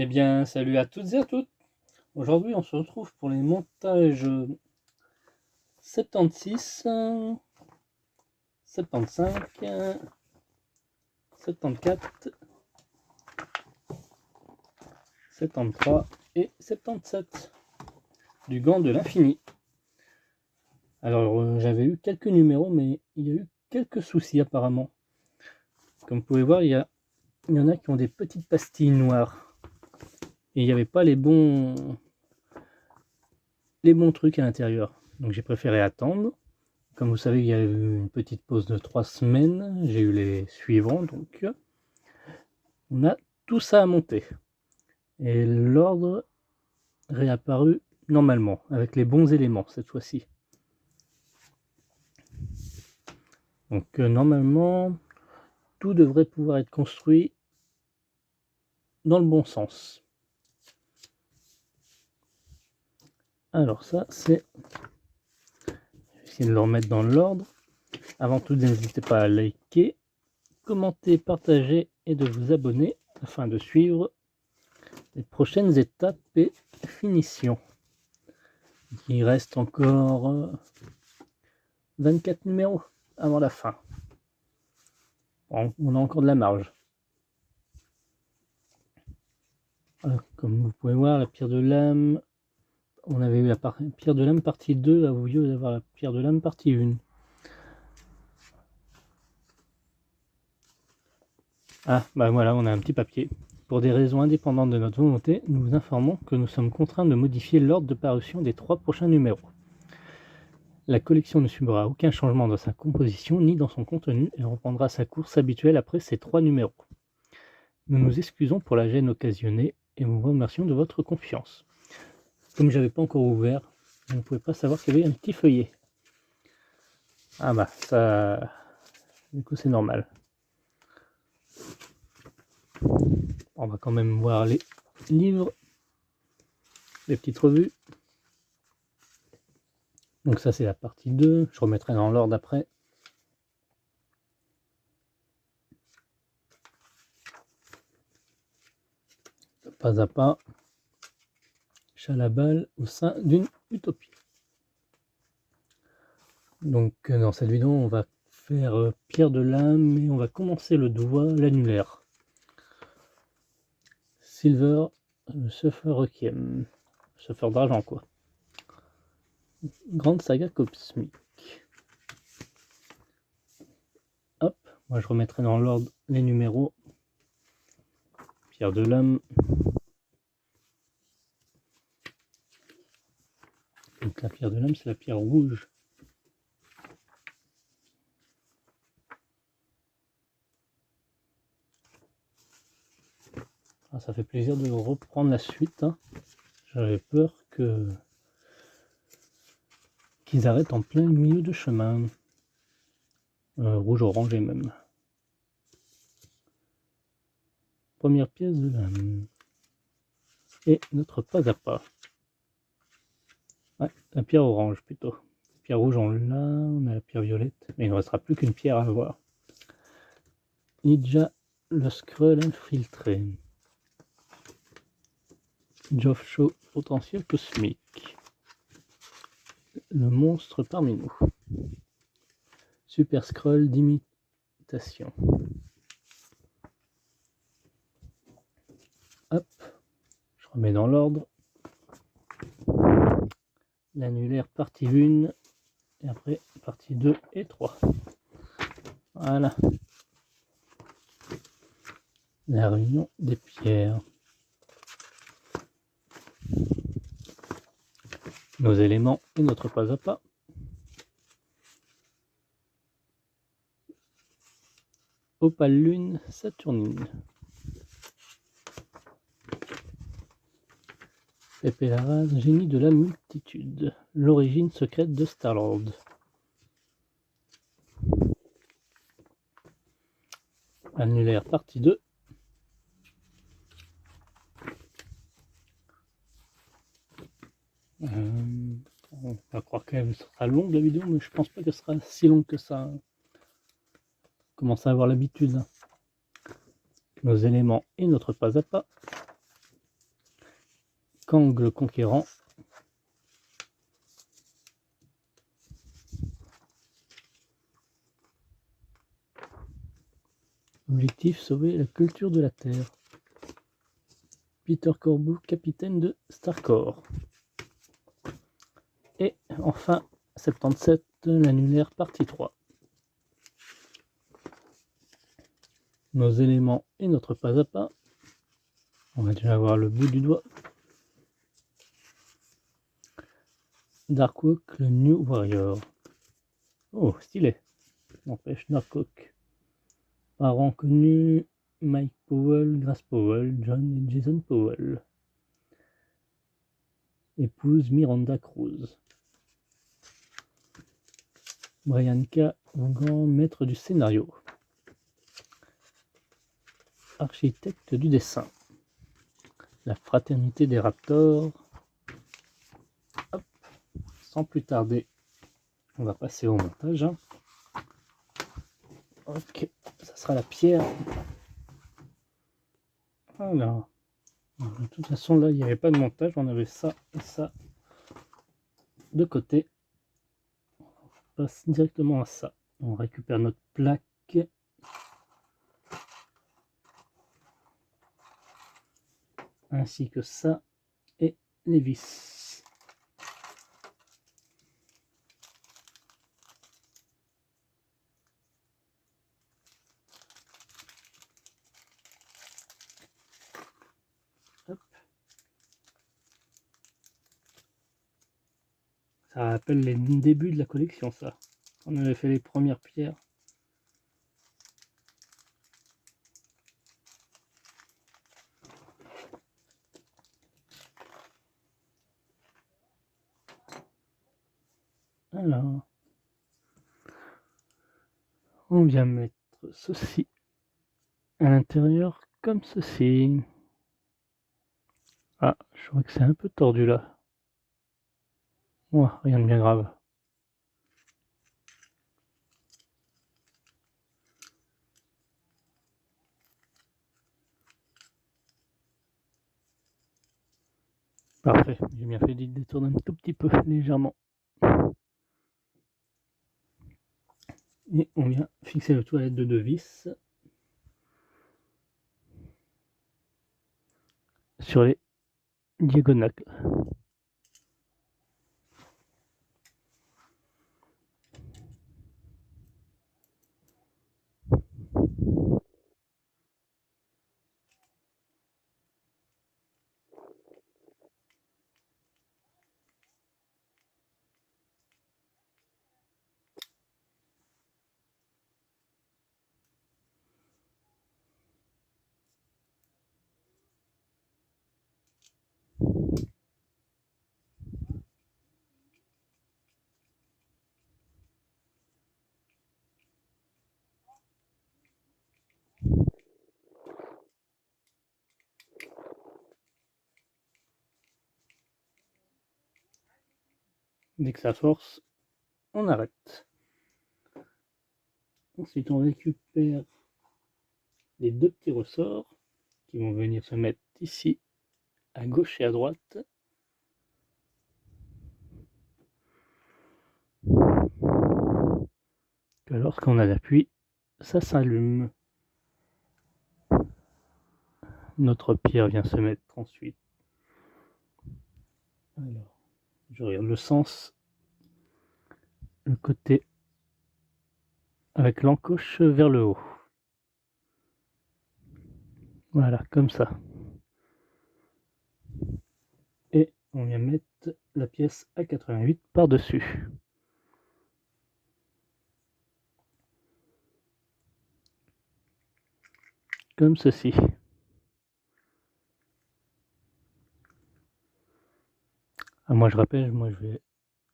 Eh bien, salut à toutes et à tous. Aujourd'hui, on se retrouve pour les montages 76, 75, 74, 73 et 77 du Gant de l'Infini. Alors, j'avais eu quelques numéros, mais il y a eu quelques soucis apparemment. Comme vous pouvez voir, il y en a qui ont des petites pastilles noires. Et il n'y avait pas les bons trucs à l'intérieur. Donc j'ai préféré attendre. Comme vous savez, il y a eu une petite pause de 3 semaines. J'ai eu les suivants, donc on a tout ça à monter. Et l'ordre réapparu normalement, avec les bons éléments cette fois-ci. Donc normalement, tout devrait pouvoir être construit dans le bon sens. Alors ça, c'est... Je vais essayer de le remettre dans l'ordre. Avant tout, n'hésitez pas à liker, commenter, partager et de vous abonner afin de suivre les prochaines étapes et finitions. Il reste encore 24 numéros avant la fin. Bon, on a encore de la marge. Comme vous pouvez voir, la pierre de lame, on avait eu la pierre de lame partie 2 au lieu d'avoir la pierre de lame partie 1. Ah, bah voilà, on a un petit papier. Pour des raisons indépendantes de notre volonté, nous vous informons que nous sommes contraints de modifier l'ordre de parution des 3 prochains numéros. La collection ne subira aucun changement dans sa composition ni dans son contenu et reprendra sa course habituelle après ces 3 numéros. Nous nous excusons pour la gêne occasionnée et vous remercions de votre confiance. Comme je n'avais pas encore ouvert, vous ne pouvez pas savoir qu'il y avait un petit feuillet. Ah bah ça, du coup c'est normal. On va quand même voir les livres, les petites revues. Donc ça c'est la partie 2, je remettrai dans l'ordre après. Pas à pas, Chalabal au sein d'une utopie. Donc dans cette vidéo on va faire pierre de lame et on va commencer le doigt, l'annulaire. Silver, le Surfer Requiem, Surfer d'argent quoi. Grande saga cosmique. Hop, moi je remettrai dans l'ordre les numéros. Pierre de lame. Donc la pierre de lame c'est la pierre rouge. Ah, ça fait plaisir de reprendre la suite. Hein. J'avais peur qu'ils arrêtent en plein milieu de chemin. Rouge orangé même. Première pièce de lame. Et notre pas à pas. Ouais, la pierre orange plutôt. La pierre rouge on l'a, on a la pierre violette. Mais il ne restera plus qu'une pierre à avoir. Ninja, le Skrull infiltré. Geoff Shaw, potentiel cosmique. Le monstre parmi nous. Super Skrull d'imitation. Hop, je remets dans l'ordre. L'annulaire partie 1 et après partie 2 et 3. Voilà. La réunion des pierres. Nos éléments et notre pas à pas. Opale Lune Saturnine. Pépé Larraz, génie de la multitude. L'origine secrète de Star-Lord. Annulaire partie 2. On va croire qu'elle sera longue la vidéo, mais je pense pas qu'elle sera si longue que ça. Commence à avoir l'habitude. Nos éléments et notre pas à pas. angle conquérant. Objectif, sauver la culture de la Terre. Peter Corbeau, capitaine de Starcore. Et enfin, 77, l'annulaire partie 3. Nos éléments et notre pas à pas. On va déjà avoir le bout du doigt. Darkhawk, le New Warrior. Oh, stylé. N'empêche, Darkhawk. Parents connus, Mike Powell, Grace Powell, John et Jason Powell. Épouse Miranda Cruz. Brian K. Vaughan, maître du scénario. Architecte du dessin. La fraternité des Raptors. Hop. Sans plus tarder, on va passer au montage. Ok, ça sera la pierre. Voilà. De toute façon, là, il n'y avait pas de montage. On avait ça et ça de côté. On passe directement à ça. On récupère notre plaque. Ainsi que ça et les vis. Hop. Ça rappelle les débuts de la collection, ça. On avait fait les premières pierres. Alors, on vient mettre ceci à l'intérieur comme ceci. Ah, je vois que c'est un peu tordu là. Ouais, rien de bien grave. Parfait, j'ai bien fait d'y détourner un tout petit peu, légèrement. Et on vient fixer le tout à l'aide de 2 vis sur les diagonales. Dès que ça force, on arrête. Ensuite, on récupère les 2 petits ressorts qui vont venir se mettre ici, à gauche et à droite. Que lorsqu'on a l'appui, ça s'allume. Notre pierre vient se mettre ensuite. Alors, je regarde le sens, le côté avec l'encoche vers le haut. Voilà, comme ça. Et on vient mettre la pièce à 88 par-dessus. Comme ceci. Ah, moi je rappelle, moi je vais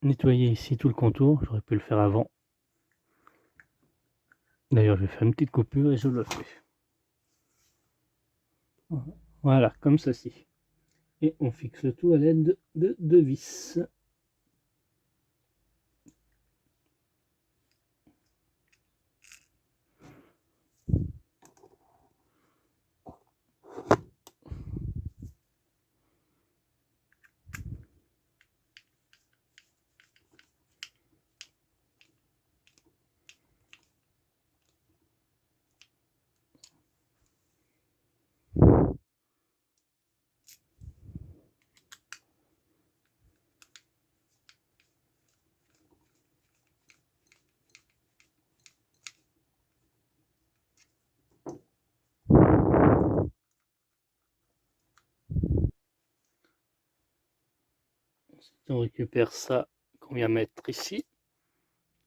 nettoyer ici tout le contour. J'aurais pu le faire avant. D'ailleurs, je vais faire une petite coupure et je le fais. Voilà, comme ceci. Et on fixe le tout à l'aide de 2 vis. Ensuite, on récupère ça qu'on vient mettre ici.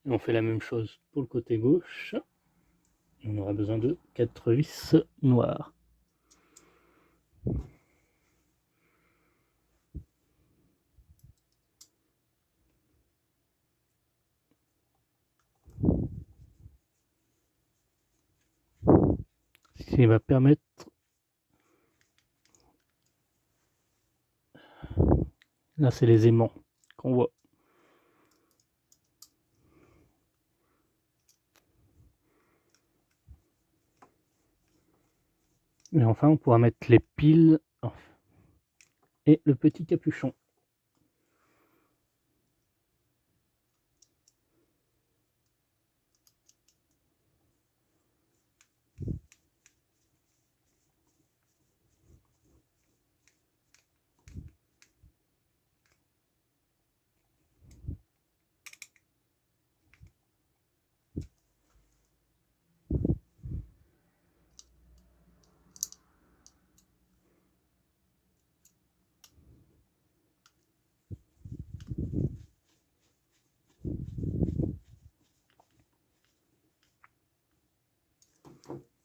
Et on fait la même chose pour le côté gauche. On aura besoin de 4 vis noires. Ce qui va permettre là, c'est les aimants qu'on voit. Et enfin, on pourra mettre les piles et le petit capuchon.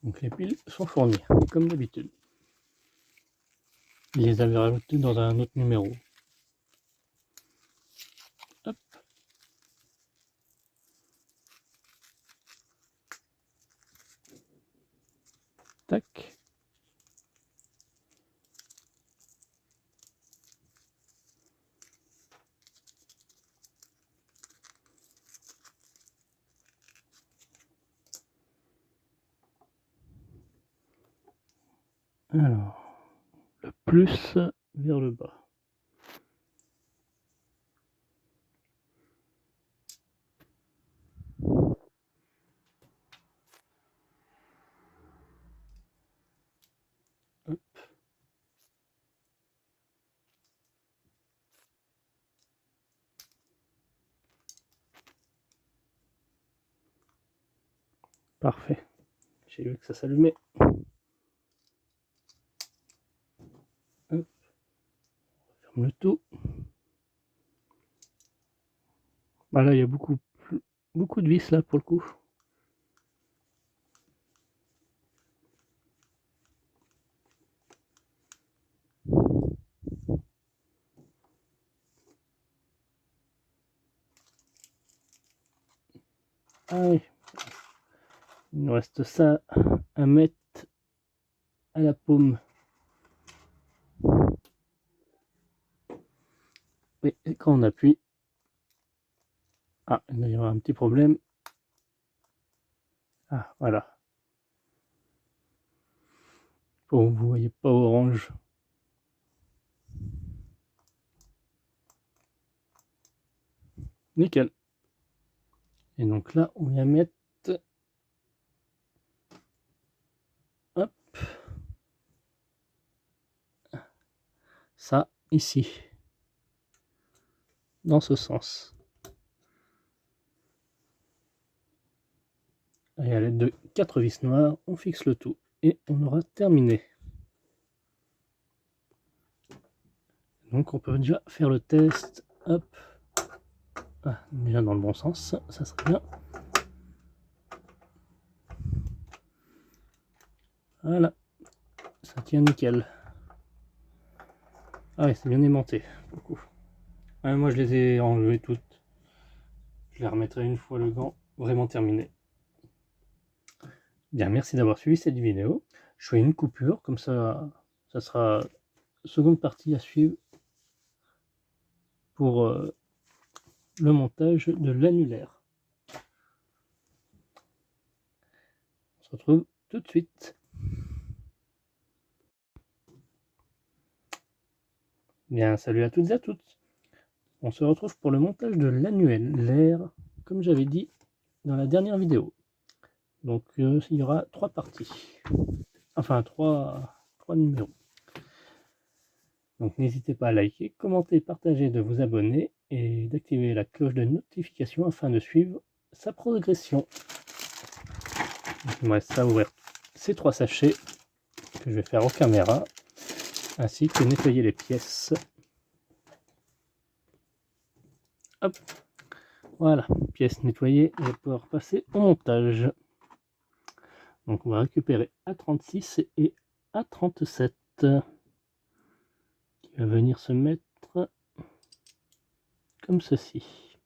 Donc les piles sont fournies, comme d'habitude. Je les avais rajoutées dans un autre numéro. Hop. Tac. Alors, le plus vers le bas. Hop. Parfait. J'ai vu que ça s'allumait. Hop. On ferme le tout. Bah là, il y a beaucoup de vis là pour le coup. Ah oui. Il nous reste ça à mettre à la paume. Et quand on appuie, ah, il y aura un petit problème. Ah, voilà. Bon, vous voyez pas orange. Nickel. Et donc là, on vient mettre, hop, ça ici, dans ce sens. Et à l'aide de 4 vis noires, on fixe le tout et on aura terminé. Donc on peut déjà faire le test. Hop, ah, déjà dans le bon sens, ça serait bien. Voilà, ça tient nickel. Ah ouais, c'est bien aimanté, beaucoup. Ouais, moi je les ai enlevées toutes. Je les remettrai une fois le gant vraiment terminé. Bien, merci d'avoir suivi cette vidéo. Je fais une coupure, comme ça, ça sera seconde partie à suivre pour le montage de l'annulaire. On se retrouve tout de suite. Bien, salut à toutes et à toutes. On se retrouve pour le montage de l'annulaire, comme j'avais dit dans la dernière vidéo. Donc il y aura 3 parties. Enfin, 3 numéros. Donc n'hésitez pas à liker, commenter, partager, de vous abonner et d'activer la cloche de notification afin de suivre sa progression. Il me reste à ouvrir ces 3 sachets que je vais faire en caméra, ainsi que nettoyer les pièces. Hop, voilà, pièce nettoyée, on va pouvoir passer au montage. Donc on va récupérer A36 et A37 qui va venir se mettre comme ceci.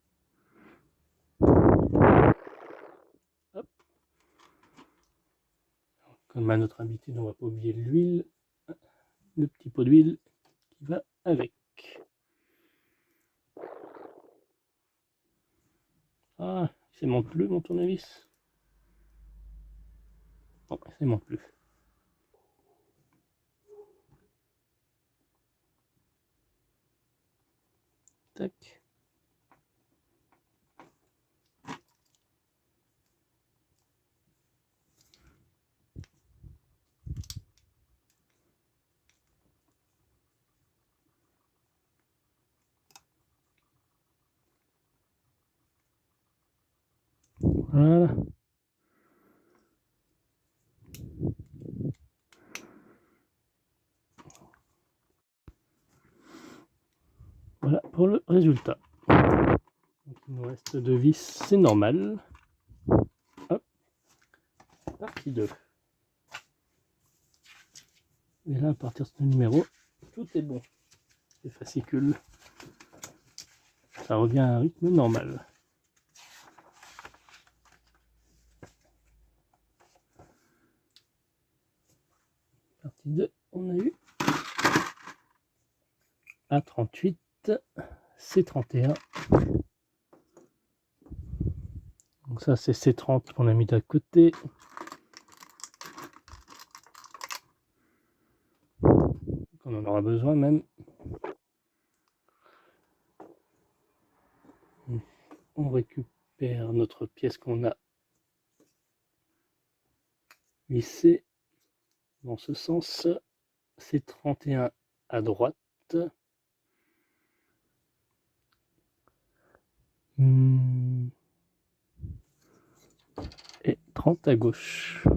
Hop. Comme à notre habitude, on va pas oublier l'huile, le petit pot d'huile qui va avec. Ah, il s'aimante plus mon tournevis. Bon, il s'aimante plus. Tac. Voilà. Voilà pour le résultat. Donc il nous reste 2 vis, c'est normal. Hop. Partie 2. Et là, à partir de ce numéro, tout est bon. Les fascicules, ça revient à un rythme normal. Partie 2, on a eu A38, C31. Donc ça, c'est C30 qu'on a mis d'à côté. On en aura besoin même. On récupère notre pièce qu'on a vissée dans ce sens. C31 à droite. Et 30 à gauche.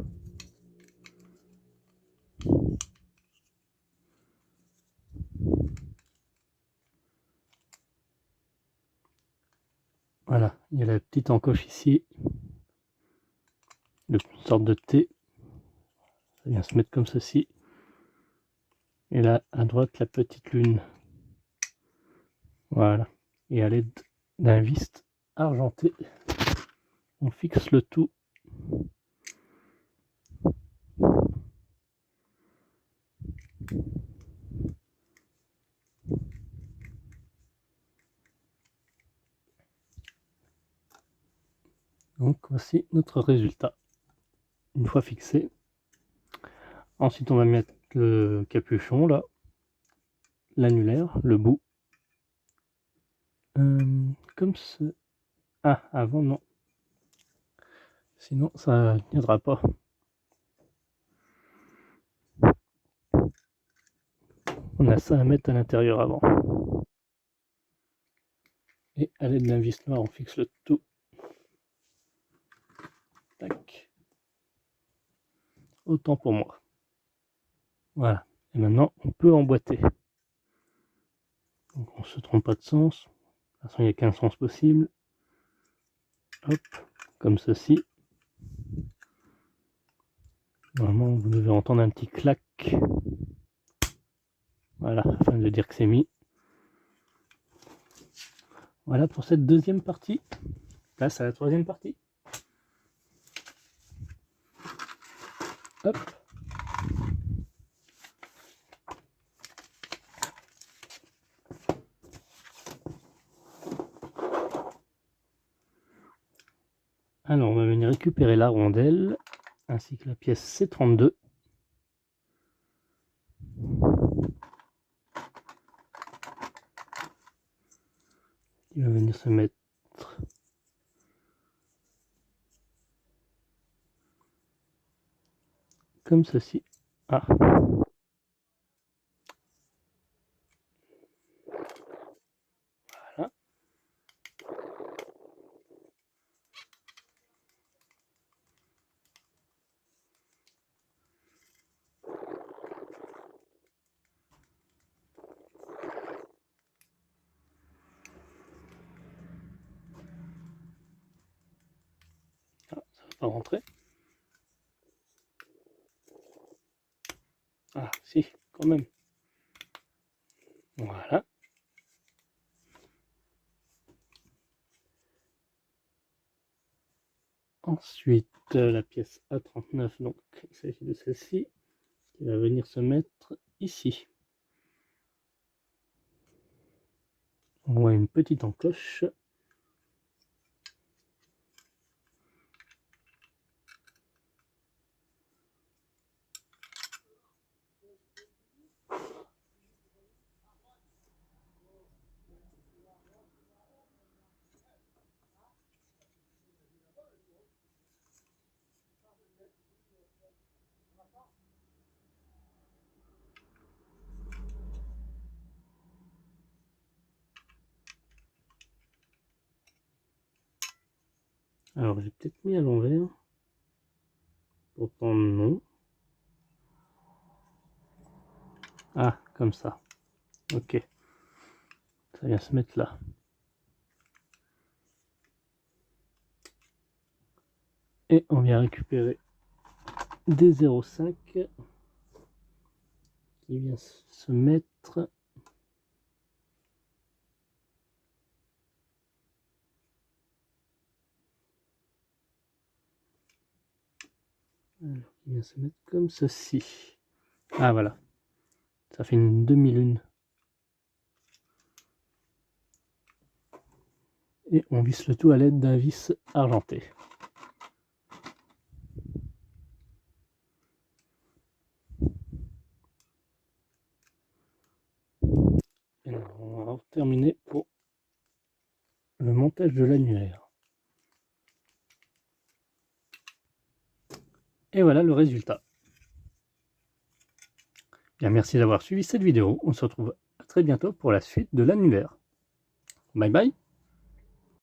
Voilà, il y a la petite encoche ici, une sorte de T. Ça vient se mettre comme ceci. Et là, à droite, la petite lune. Voilà. Et à l'aide d'un vis argenté, on fixe le tout. Donc voici notre résultat. Une fois fixé. Ensuite, on va mettre le capuchon là, l'annulaire, le bout. Comme ce... Ah, avant non. Sinon, ça ne tiendra pas. On a ça à mettre à l'intérieur avant. Et à l'aide d'un vis noir, on fixe le tout. Tac. Autant pour moi. Voilà. Et maintenant, on peut emboîter. Donc on ne se trompe pas de sens. De toute façon, il n'y a qu'un sens possible. Hop, comme ceci. Normalement, vous devez entendre un petit clac. Voilà, afin de dire que c'est mis. Voilà pour cette deuxième partie. Place à la troisième partie. Hop. Alors, on va venir récupérer la rondelle, ainsi que la pièce C32. Qui va venir se mettre comme ceci. Ah. Voilà. pas rentrer. Ah, si, quand même. Voilà. Ensuite, la pièce A39, donc il s'agit de celle-ci, qui va venir se mettre ici. On voit une petite encoche. Alors j'ai peut-être mis à l'envers. Pourtant non. Ah, comme ça. Ok. Ça vient se mettre là. Et on vient récupérer des 0,5 qui vient se mettre alors, qui vient se mettre comme ceci. Ah voilà. Ça fait une demi-lune. Et on visse le tout à l'aide d'un vis argenté. Et on va terminer pour le montage de l'annulaire. Et voilà le résultat. Bien, merci d'avoir suivi cette vidéo. On se retrouve à très bientôt pour la suite de l'annulaire. Bye bye.